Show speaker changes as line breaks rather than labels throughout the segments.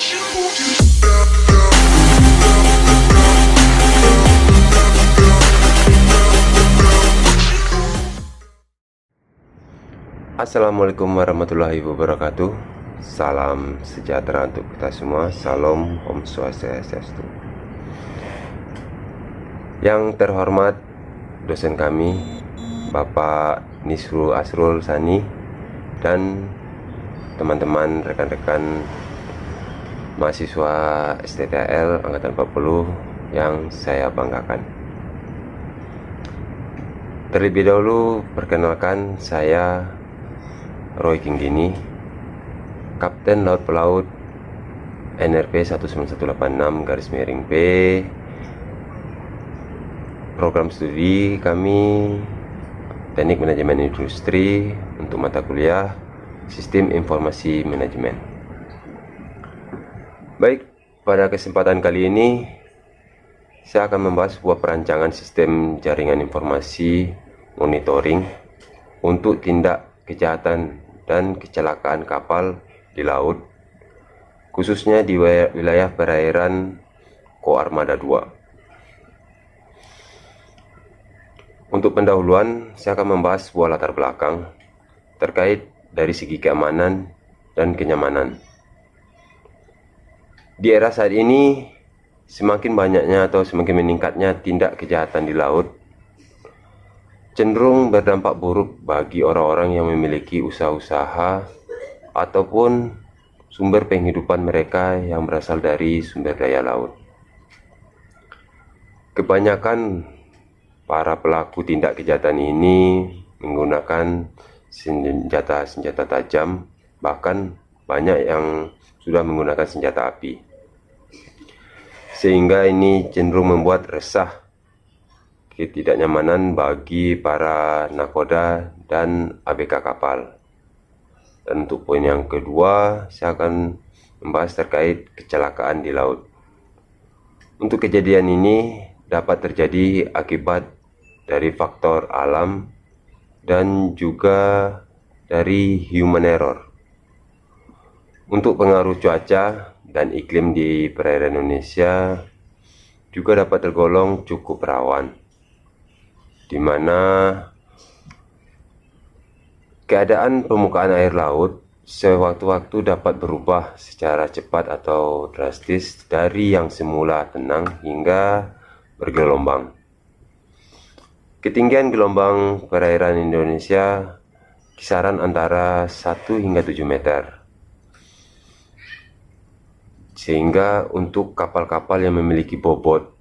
Assalamualaikum warahmatullahi wabarakatuh. Salam sejahtera untuk kita semua. Salam Om Swastiastu. Yang terhormat dosen kami Bapak Nisru Asrul Sani dan teman-teman rekan-rekan mahasiswa STTL Angkatan 40 yang saya banggakan. Terlebih dahulu perkenalkan, saya Roy Kinggini, Kapten Laut Pelaut NRP 19186-P. Program studi kami Teknik Manajemen Industri untuk mata kuliah Sistem Informasi Manajemen. Baik, pada kesempatan kali ini saya akan membahas sebuah perancangan sistem jaringan informasi monitoring untuk tindak kejahatan dan kecelakaan kapal di laut, khususnya di wilayah perairan Koarmada 2. Untuk pendahuluan, saya akan membahas sebuah latar belakang terkait dari segi keamanan dan kenyamanan. Di era saat ini, semakin banyaknya atau semakin meningkatnya tindak kejahatan di laut cenderung berdampak buruk bagi orang-orang yang memiliki usaha-usaha ataupun sumber penghidupan mereka yang berasal dari sumber daya laut. Kebanyakan para pelaku tindak kejahatan ini menggunakan senjata-senjata tajam, bahkan banyak yang sudah menggunakan senjata api. Sehingga ini cenderung membuat resah ketidaknyamanan bagi para nakoda dan ABK kapal. Dan untuk poin yang kedua, saya akan membahas terkait kecelakaan di laut. Untuk kejadian ini dapat terjadi akibat dari faktor alam dan juga dari human error. Untuk pengaruh cuaca dan iklim di perairan Indonesia juga dapat tergolong cukup rawan, di mana keadaan permukaan air laut sewaktu-waktu dapat berubah secara cepat atau drastis dari yang semula tenang hingga bergelombang. Ketinggian gelombang perairan Indonesia kisaran antara 1 hingga 7 meter. Sehingga untuk kapal-kapal yang memiliki bobot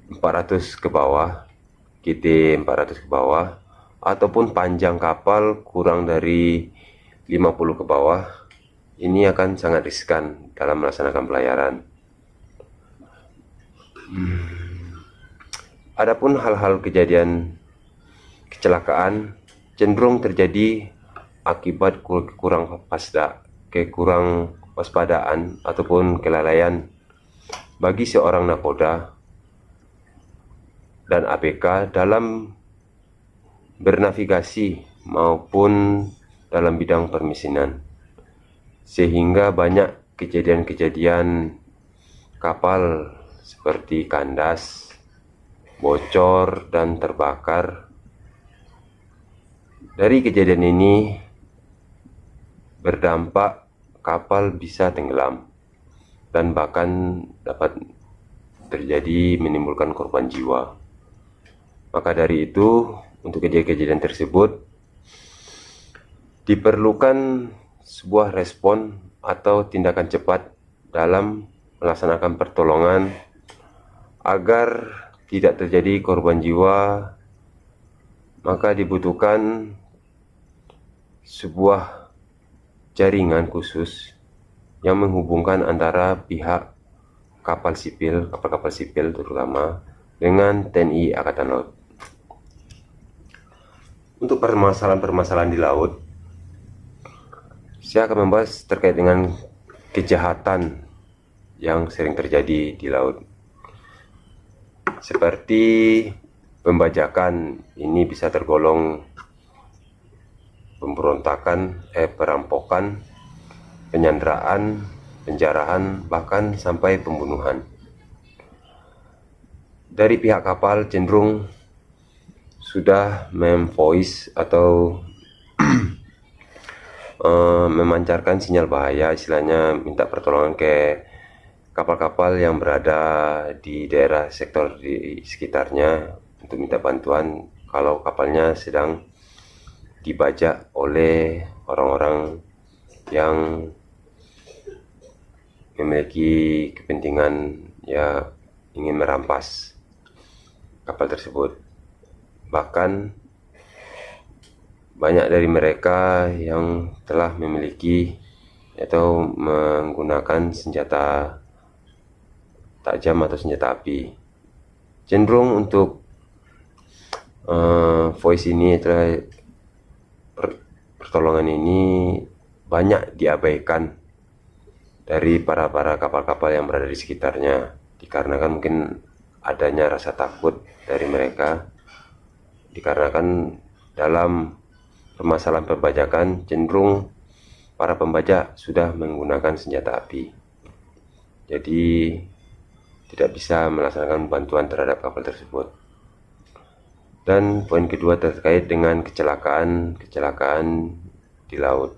400 ke bawah, KT 400 ke bawah, ataupun panjang kapal kurang dari 50 ke bawah, ini akan sangat riskan dalam melaksanakan pelayaran. Adapun hal-hal kejadian kecelakaan cenderung terjadi akibat kurang waspadaan ataupun kelalaian bagi seorang nakoda dan ABK dalam bernavigasi maupun dalam bidang permisinan, sehingga banyak kejadian-kejadian kapal seperti kandas, bocor, dan terbakar. Dari kejadian ini berdampak kapal bisa tenggelam dan bahkan dapat terjadi menimbulkan korban jiwa. Maka dari itu, untuk kejadian-kejadian tersebut diperlukan sebuah respon atau tindakan cepat dalam melaksanakan pertolongan agar tidak terjadi korban jiwa. Maka dibutuhkan sebuah jaringan khusus yang menghubungkan antara pihak kapal sipil, kapal-kapal sipil terutama, dengan TNI Angkatan Laut. Untuk permasalahan-permasalahan di laut, saya akan membahas terkait dengan kejahatan yang sering terjadi di laut. Seperti pembajakan, ini bisa tergolong pemberontakan, perampokan, penyanderaan, penjarahan, bahkan sampai pembunuhan. Dari pihak kapal cenderung sudah memvoice atau memancarkan sinyal bahaya, istilahnya minta pertolongan ke kapal-kapal yang berada di daerah sektor di sekitarnya untuk minta bantuan kalau kapalnya sedang dibajak oleh orang-orang yang memiliki kepentingan ya ingin merampas kapal tersebut. Bahkan banyak dari mereka yang telah memiliki atau menggunakan senjata tajam atau senjata api. Cenderung untuk voice ini adalah pertolongan ini banyak diabaikan dari para kapal-kapal yang berada di sekitarnya, dikarenakan mungkin adanya rasa takut dari mereka, dikarenakan dalam permasalahan perbajakan cenderung para pembajak sudah menggunakan senjata api, jadi tidak bisa melaksanakan bantuan terhadap kapal tersebut. Dan poin kedua terkait dengan kecelakaan di laut.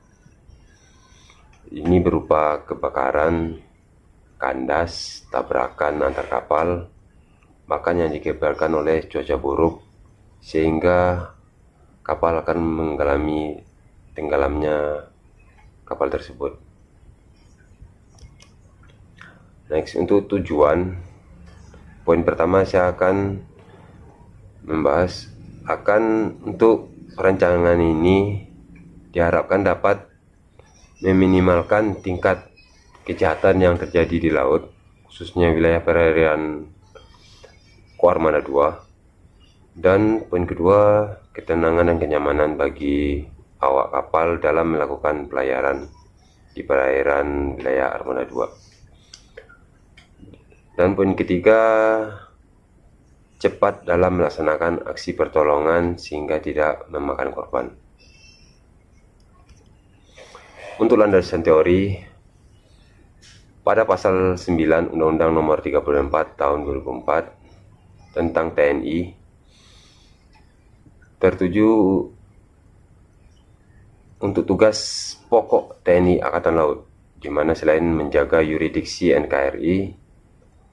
Ini berupa kebakaran, kandas, tabrakan antar kapal, bahkan yang dikibarkan oleh cuaca buruk, sehingga kapal akan mengalami tenggelamnya kapal tersebut. Next, untuk tujuan, poin pertama saya akan membahas akan untuk perancangan ini diharapkan dapat meminimalkan tingkat kejahatan yang terjadi di laut, khususnya wilayah perairan Koarmada 2. Dan poin kedua, ketenangan dan kenyamanan bagi awak kapal dalam melakukan pelayaran di perairan wilayah Armada 2. Dan poin ketiga, cepat dalam melaksanakan aksi pertolongan sehingga tidak memakan korban. Untuk landasan teori, pada pasal 9 Undang-Undang Nomor 34 Tahun 2004 tentang TNI tertuju untuk tugas pokok TNI Angkatan Laut, di mana selain menjaga yurisdiksi NKRI,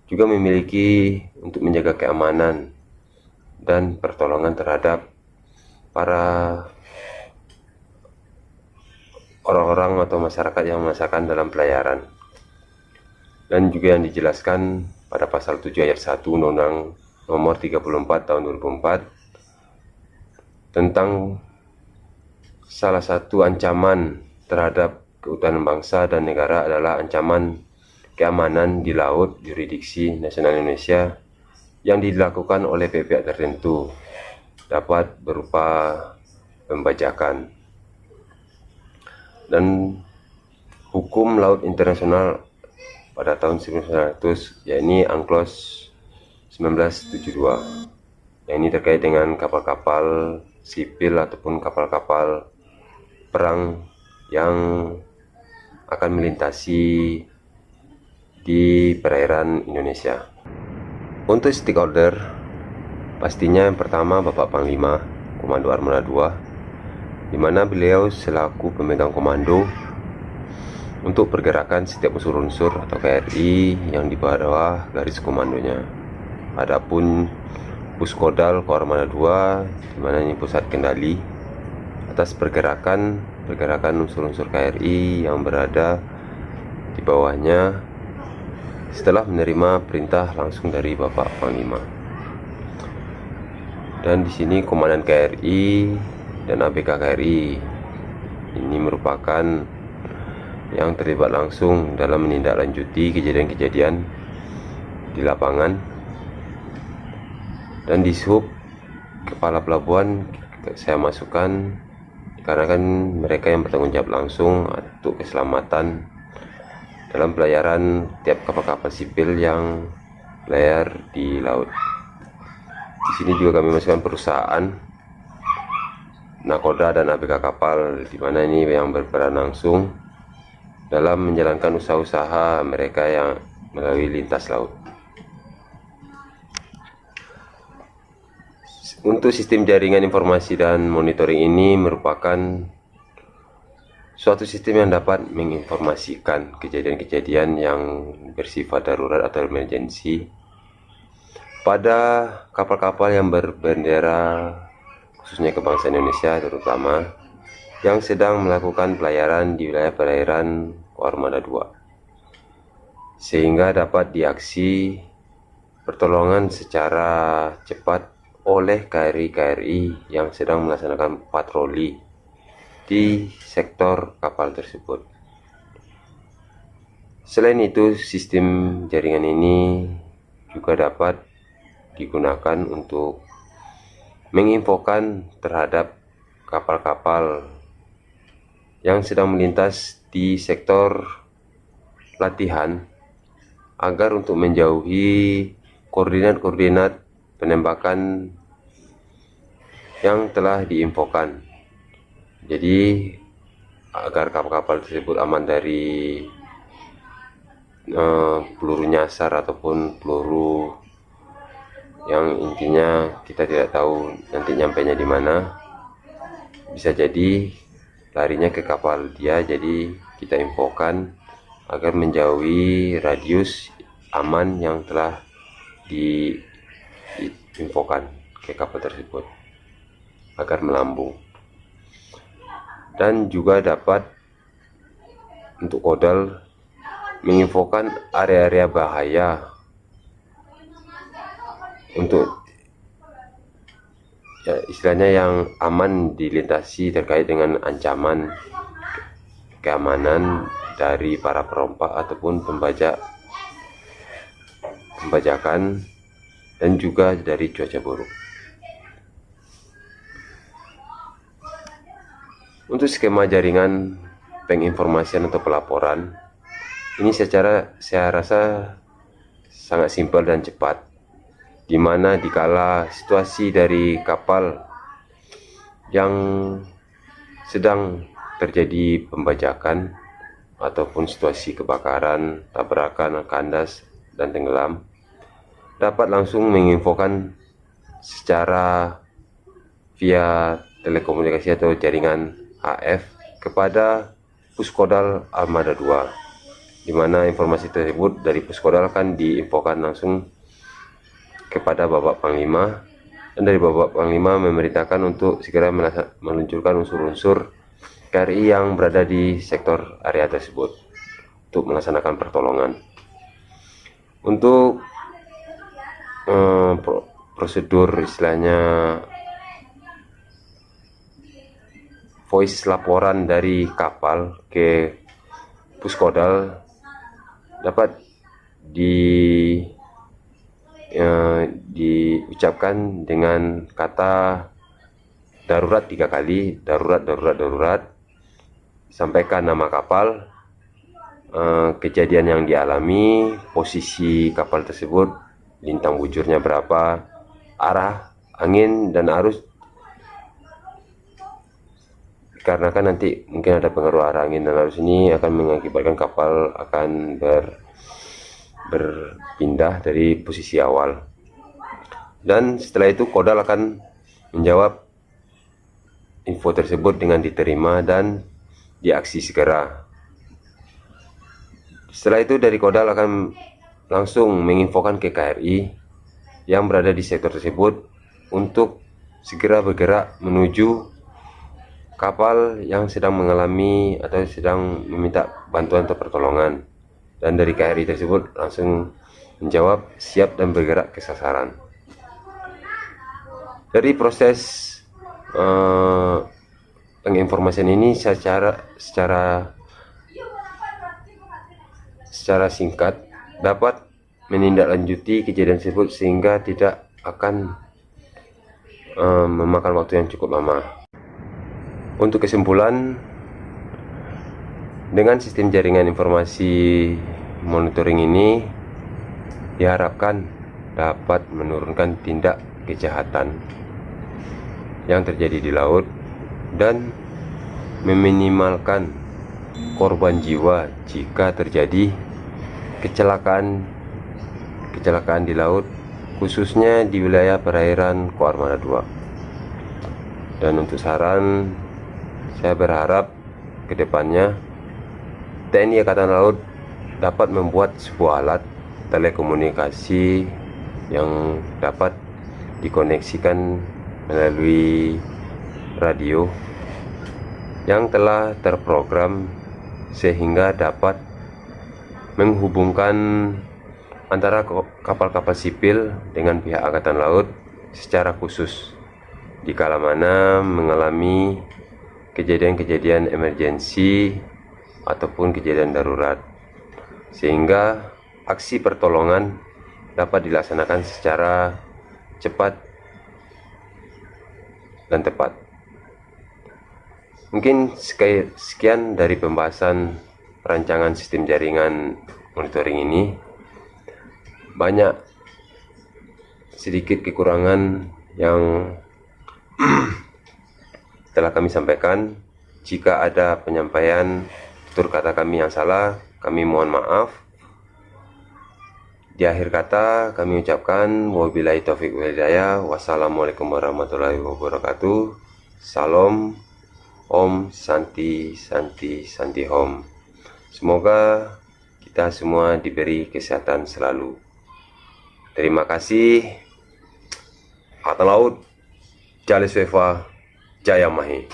juga memiliki untuk menjaga keamanan dan pertolongan terhadap para orang-orang atau masyarakat yang merasakan dalam pelayaran. Dan juga yang dijelaskan pada pasal 7 ayat 1 Undang-Undang Nomor 34 Tahun 2004 tentang salah satu ancaman terhadap keutuhan bangsa dan negara adalah ancaman keamanan di laut yurisdiksi nasional Indonesia yang dilakukan oleh pihak tertentu, dapat berupa pembajakan. Dan hukum laut internasional pada tahun 1900, yakni UNCLOS 1972, yang ini terkait dengan kapal-kapal sipil ataupun kapal-kapal perang yang akan melintasi di perairan Indonesia. Untuk stakeholder, pastinya yang pertama Bapak Panglima Komando Armada 2, di mana beliau selaku pemegang komando untuk pergerakan setiap unsur-unsur atau KRI yang di bawah garis komandonya. Adapun Puskodal Koarmada 2, di mana ini pusat kendali atas pergerakan unsur-unsur KRI yang berada di bawahnya setelah menerima perintah langsung dari Bapak Panglima. Dan di sini Komandan KRI dan ABK KRI ini merupakan yang terlibat langsung dalam menindaklanjuti kejadian-kejadian di lapangan. Dan di sub kepala pelabuhan saya masukkan karena kan mereka yang bertanggung jawab langsung untuk keselamatan dalam pelayaran tiap kapal-kapal sipil yang berlayar di laut. Di sini juga kami masukkan perusahaan, nakoda dan ABK kapal, di mana ini yang berperan langsung dalam menjalankan usaha-usaha mereka yang melalui lintas laut. Untuk sistem jaringan informasi dan monitoring ini merupakan suatu sistem yang dapat menginformasikan kejadian-kejadian yang bersifat darurat atau emergensi pada kapal-kapal yang berbendera khususnya kebangsaan Indonesia terutama yang sedang melakukan pelayaran di wilayah perairan Armada 2, sehingga dapat diaksi pertolongan secara cepat oleh KRI-KRI yang sedang melaksanakan patroli di sektor kapal tersebut. Selain itu, sistem jaringan ini juga dapat digunakan untuk menginfokan terhadap kapal-kapal yang sedang melintas di sektor latihan agar untuk menjauhi koordinat-koordinat penembakan yang telah diinfokan. Jadi agar kapal-kapal tersebut aman dari peluru nyasar ataupun peluru yang intinya kita tidak tahu nanti nyampainya di mana. Bisa jadi larinya ke kapal dia, jadi kita infokan agar menjauhi radius aman yang telah diinfokan ke kapal tersebut agar melambung. Dan juga dapat untuk kodal menginfokan area-area bahaya untuk ya, istilahnya yang aman dilintasi terkait dengan ancaman keamanan dari para perompak ataupun pembajakan dan juga dari cuaca buruk. Untuk skema jaringan penginformasian atau pelaporan ini saya rasa sangat simpel dan cepat, di mana dikala situasi dari kapal yang sedang terjadi pembajakan ataupun situasi kebakaran, tabrakan, kandas, dan tenggelam, dapat langsung menginfokan secara via telekomunikasi atau jaringan HF kepada Puskodal Armada 2, di mana informasi tersebut dari Puskodal akan diinfokan langsung kepada Bapak Panglima, dan dari Bapak Panglima memerintahkan untuk segera meluncurkan unsur-unsur KRI yang berada di sektor area tersebut untuk melaksanakan pertolongan. Untuk prosedur istilahnya voice laporan dari kapal ke Puskodal dapat diucapkan dengan kata darurat 3 kali, darurat, sampaikan nama kapal, kejadian yang dialami, posisi kapal tersebut, lintang bujurnya berapa, arah angin dan arus, karena kan nanti mungkin ada pengaruh arah angin dan arus ini akan mengakibatkan kapal akan berpindah dari posisi awal. Dan setelah itu kodal akan menjawab info tersebut dengan diterima dan diaksi segera. Setelah itu dari kodal akan langsung menginfokan ke KRI yang berada di sektor tersebut untuk segera bergerak menuju kapal yang sedang mengalami atau sedang meminta bantuan atau pertolongan, dan dari KRI tersebut langsung menjawab siap dan bergerak ke sasaran. Dari proses penginformasian ini secara singkat dapat menindaklanjuti kejadian tersebut sehingga tidak akan memakan waktu yang cukup lama. Untuk kesimpulan, dengan sistem jaringan informasi monitoring ini diharapkan dapat menurunkan tindak kejahatan yang terjadi di laut dan meminimalkan korban jiwa jika terjadi kecelakaan di laut, khususnya di wilayah perairan Ko Armada II. Dan untuk saran, saya berharap kedepannya TNI Angkatan Laut dapat membuat sebuah alat telekomunikasi yang dapat dikoneksikan melalui radio yang telah terprogram sehingga dapat menghubungkan antara kapal-kapal sipil dengan pihak Angkatan Laut secara khusus dikala mana mengalami kejadian-kejadian emergensi ataupun kejadian darurat, sehingga aksi pertolongan dapat dilaksanakan secara cepat dan tepat. Mungkin sekian dari pembahasan rancangan sistem jaringan monitoring ini. Banyak sedikit kekurangan yang telah kami sampaikan. Jika ada penyampaian tutur kata kami yang salah, kami mohon maaf. Di akhir kata kami ucapkan wabillahi taufiq wal hidayah. Wassalamualaikum warahmatullahi wabarakatuh. Salam, Om Santi Santi Santi Om. Semoga kita semua diberi kesehatan selalu. Terima kasih. Angkatan Laut, Jaya Mahi.